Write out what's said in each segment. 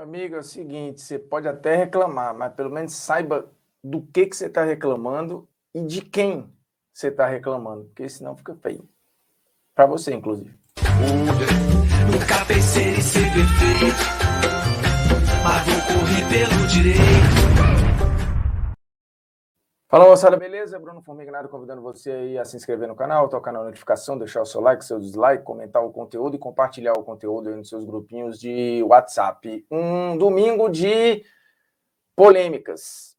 Amigo, é o seguinte, você pode até reclamar, mas pelo menos saiba do que você está reclamando e de quem você está reclamando, porque senão fica feio. Para você, inclusive. Nunca pensei em ser perfeito, mas vou correr pelo direito. Fala, moçada, beleza? Bruno Formignado convidando você aí a se inscrever no canal, tocar na notificação, deixar o seu like, seu dislike, comentar o conteúdo e compartilhar o conteúdo aí nos seus grupinhos de WhatsApp. Um domingo de polêmicas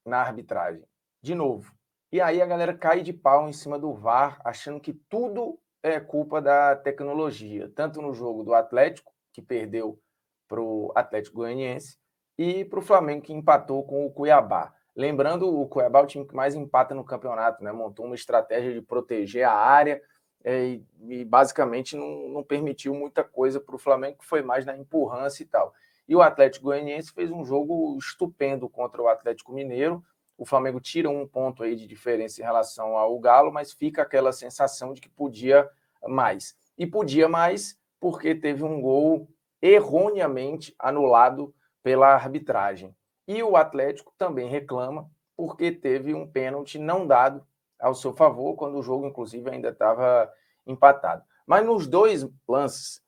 na arbitragem, de novo. E aí a galera cai de pau em cima do VAR, achando que tudo é culpa da tecnologia, tanto no jogo do Atlético, que perdeu para o Atlético Goianiense, e para o Flamengo, que empatou com o Cuiabá. Lembrando, o Cuiabá é o time que mais empata no campeonato, né? Montou uma estratégia de proteger a área e basicamente não permitiu muita coisa para o Flamengo, que foi mais na empurrância e tal. E o Atlético Goianiense fez um jogo estupendo contra o Atlético Mineiro. O Flamengo tira um ponto aí de diferença em relação ao Galo, mas fica aquela sensação de que podia mais. E podia mais porque teve um gol erroneamente anulado pela arbitragem. E o Atlético também reclama porque teve um pênalti não dado ao seu favor, quando o jogo, inclusive, ainda estava empatado. Mas nos dois lances,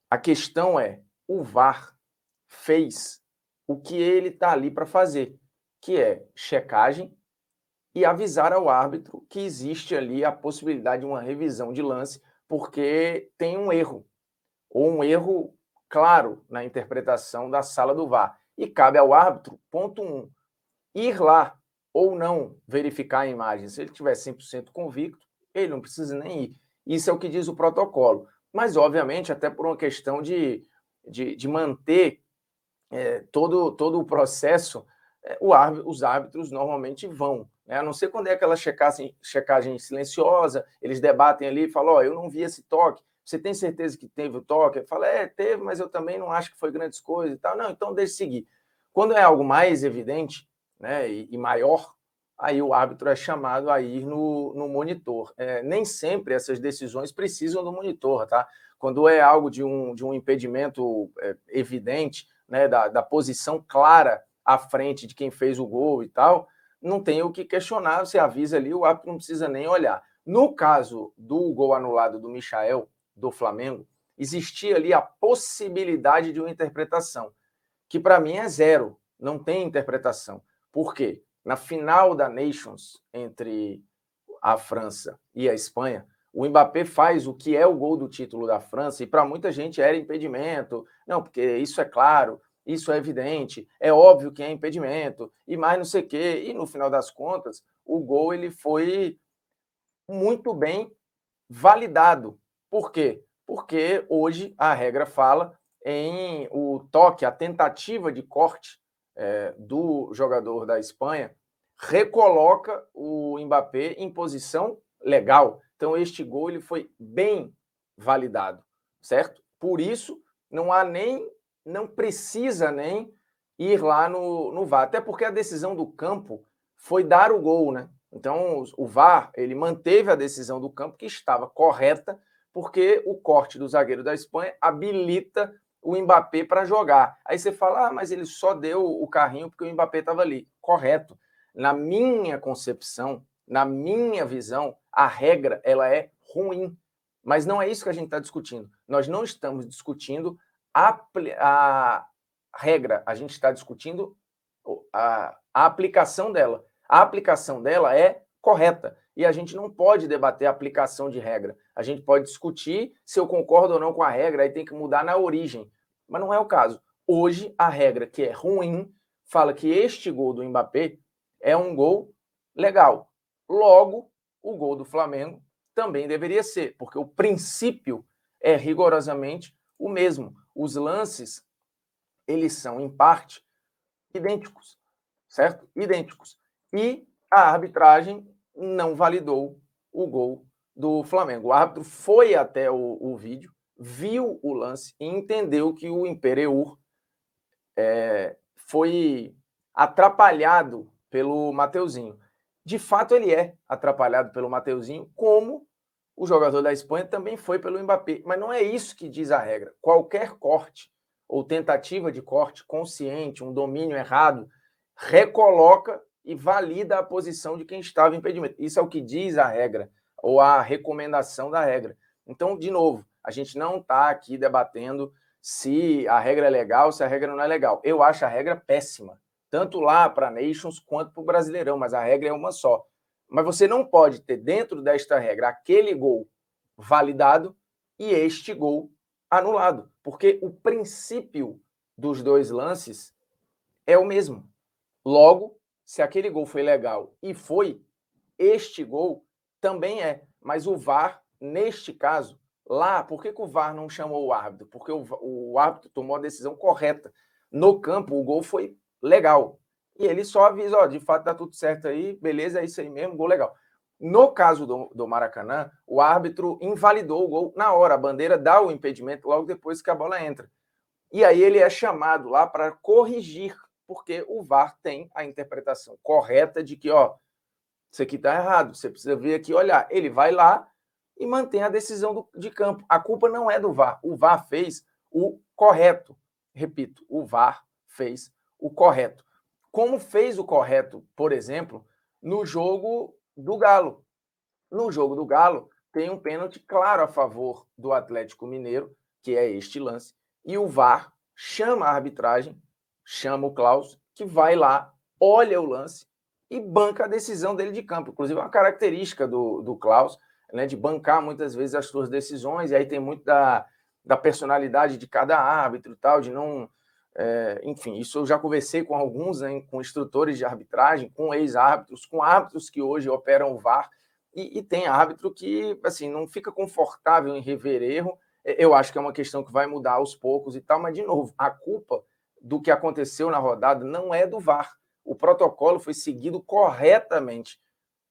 a questão é: o VAR fez o que ele está ali para fazer, que é checagem e avisar ao árbitro que existe ali a possibilidade de uma revisão de lance, porque tem um erro, ou um erro claro na interpretação da sala do VAR. E cabe ao árbitro, ponto 1, ir lá ou não verificar a imagem. Se ele estiver 100% convicto, ele não precisa nem ir. Isso é o que diz o protocolo. Mas, obviamente, até por uma questão de manter todo o processo, os árbitros normalmente vão. Né? A não ser quando é aquela checagem silenciosa, eles debatem ali e falam: eu não vi esse toque, você tem certeza que teve o toque? Ele fala: teve, mas eu também não acho que foi grandes coisas e tal. Não, então deixe seguir. Quando é algo mais evidente, né, e maior, aí o árbitro é chamado a ir no monitor. Nem sempre essas decisões precisam do monitor, tá? Quando é algo de um impedimento evidente, né, da posição clara à frente de quem fez o gol e tal, não tem o que questionar, você avisa ali, o árbitro não precisa nem olhar. No caso do gol anulado do Michael, do Flamengo, existia ali a possibilidade de uma interpretação, que para mim é zero, não tem interpretação. Por quê? Na final da Nations, entre a França e a Espanha, o Mbappé faz o que é o gol do título da França, e para muita gente era impedimento. Não, porque isso é claro, isso é evidente, é óbvio que é impedimento, e mais não sei o quê. E no final das contas, o gol ele foi muito bem validado. Por quê? Porque hoje a regra fala em o toque, a tentativa de corte do jogador da Espanha recoloca o Mbappé em posição legal. Então este gol ele foi bem validado, certo? Por isso não precisa nem ir lá no VAR, até porque a decisão do campo foi dar o gol, né? Então o VAR ele manteve a decisão do campo que estava correta, porque o corte do zagueiro da Espanha habilita o Mbappé para jogar. Aí você fala: mas ele só deu o carrinho porque o Mbappé estava ali. Correto. Na minha concepção, na minha visão, a regra ela é ruim. Mas não é isso que a gente está discutindo. Nós não estamos discutindo a regra, a gente está discutindo a aplicação dela. A aplicação dela é correta. E a gente não pode debater a aplicação de regra. A gente pode discutir se eu concordo ou não com a regra, aí tem que mudar na origem. Mas não é o caso. Hoje, a regra que é ruim fala que este gol do Mbappé é um gol legal. Logo, o gol do Flamengo também deveria ser, porque o princípio é rigorosamente o mesmo. Os lances, eles são, em parte, idênticos, certo? Idênticos. E a arbitragem não validou o gol do Flamengo. O árbitro foi até o vídeo, viu o lance e entendeu que o Imperiur foi atrapalhado pelo Mateuzinho. De fato, ele é atrapalhado pelo Mateuzinho, como o jogador da Espanha também foi pelo Mbappé. Mas não é isso que diz a regra. Qualquer corte, ou tentativa de corte consciente, um domínio errado, recoloca e valida a posição de quem estava em impedimento. Isso é o que diz a regra, ou a recomendação da regra. Então, de novo, a gente não está aqui debatendo se a regra é legal, se a regra não é legal. Eu acho a regra péssima, tanto lá para a Nations quanto para o Brasileirão, mas a regra é uma só. Mas você não pode ter dentro desta regra aquele gol validado e este gol anulado, porque o princípio dos dois lances é o mesmo. Logo, se aquele gol foi legal e foi, este gol também é. Mas o VAR, neste caso, lá, por que o VAR não chamou o árbitro? Porque o árbitro tomou a decisão correta. No campo, o gol foi legal. E ele só avisa, ó, de fato tá tudo certo aí, beleza, é isso aí mesmo, gol legal. No caso do Maracanã, o árbitro invalidou o gol na hora, a bandeira dá o impedimento logo depois que a bola entra. E aí ele é chamado lá para corrigir, porque o VAR tem a interpretação correta de que, ó, isso aqui está errado, você precisa vir aqui olhar. Ele vai lá e mantém a decisão de campo. A culpa não é do VAR. O VAR fez o correto. Repito, o VAR fez o correto. Como fez o correto, por exemplo, no jogo do Galo. No jogo do Galo, tem um pênalti claro a favor do Atlético Mineiro, que é este lance, e o VAR chama a arbitragem, chama o Klaus, que vai lá, olha o lance e banca a decisão dele de campo. Inclusive, é uma característica do Klaus, né, de bancar muitas vezes as suas decisões, e aí tem muito da personalidade de cada árbitro e tal, de não... enfim, isso eu já conversei com alguns, né, com instrutores de arbitragem, com ex-árbitros, com árbitros que hoje operam o VAR, e tem árbitro que, assim, não fica confortável em rever erro. Eu acho que é uma questão que vai mudar aos poucos e tal, mas, de novo, a culpa do que aconteceu na rodada não é do VAR. O protocolo foi seguido corretamente.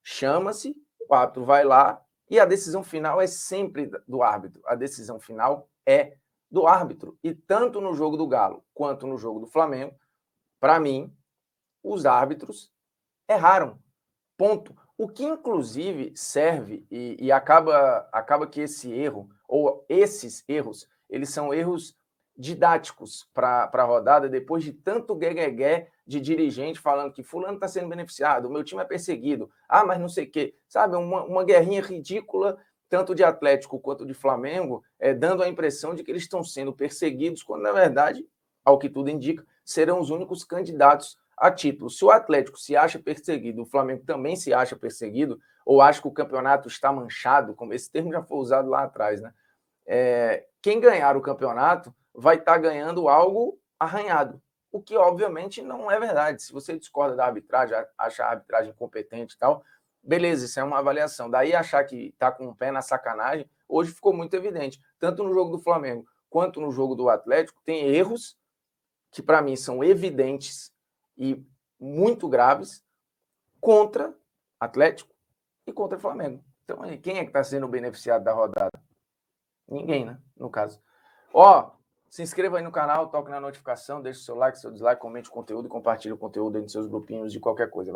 Chama-se, o árbitro vai lá e a decisão final é sempre do árbitro. A decisão final é do árbitro. E tanto no jogo do Galo quanto no jogo do Flamengo, para mim, os árbitros erraram. Ponto. O que, inclusive, serve e acaba que esse erro, ou esses erros, eles são erros didáticos para a rodada, depois de tanto gué-gué-gué de dirigente falando que fulano está sendo beneficiado, o meu time é perseguido, mas não sei o quê. Sabe, uma guerrinha ridícula, tanto de Atlético quanto de Flamengo, dando a impressão de que eles estão sendo perseguidos, quando, na verdade, ao que tudo indica, serão os únicos candidatos a título. Se o Atlético se acha perseguido, o Flamengo também se acha perseguido, ou acha que o campeonato está manchado, como esse termo já foi usado lá atrás, né? Quem ganhar o campeonato vai estar ganhando algo arranhado, o que obviamente não é verdade. Se você discorda da arbitragem, acha a arbitragem competente e tal, beleza, isso é uma avaliação. Daí achar que está com o pé na sacanagem, hoje ficou muito evidente. Tanto no jogo do Flamengo quanto no jogo do Atlético, tem erros que para mim são evidentes e muito graves contra Atlético e contra Flamengo. Então, quem é que está sendo beneficiado da rodada? Ninguém, né? No caso. Se inscreva aí no canal, toque na notificação, deixe seu like, seu dislike, comente o conteúdo e compartilhe o conteúdo aí nos seus grupinhos de qualquer coisa.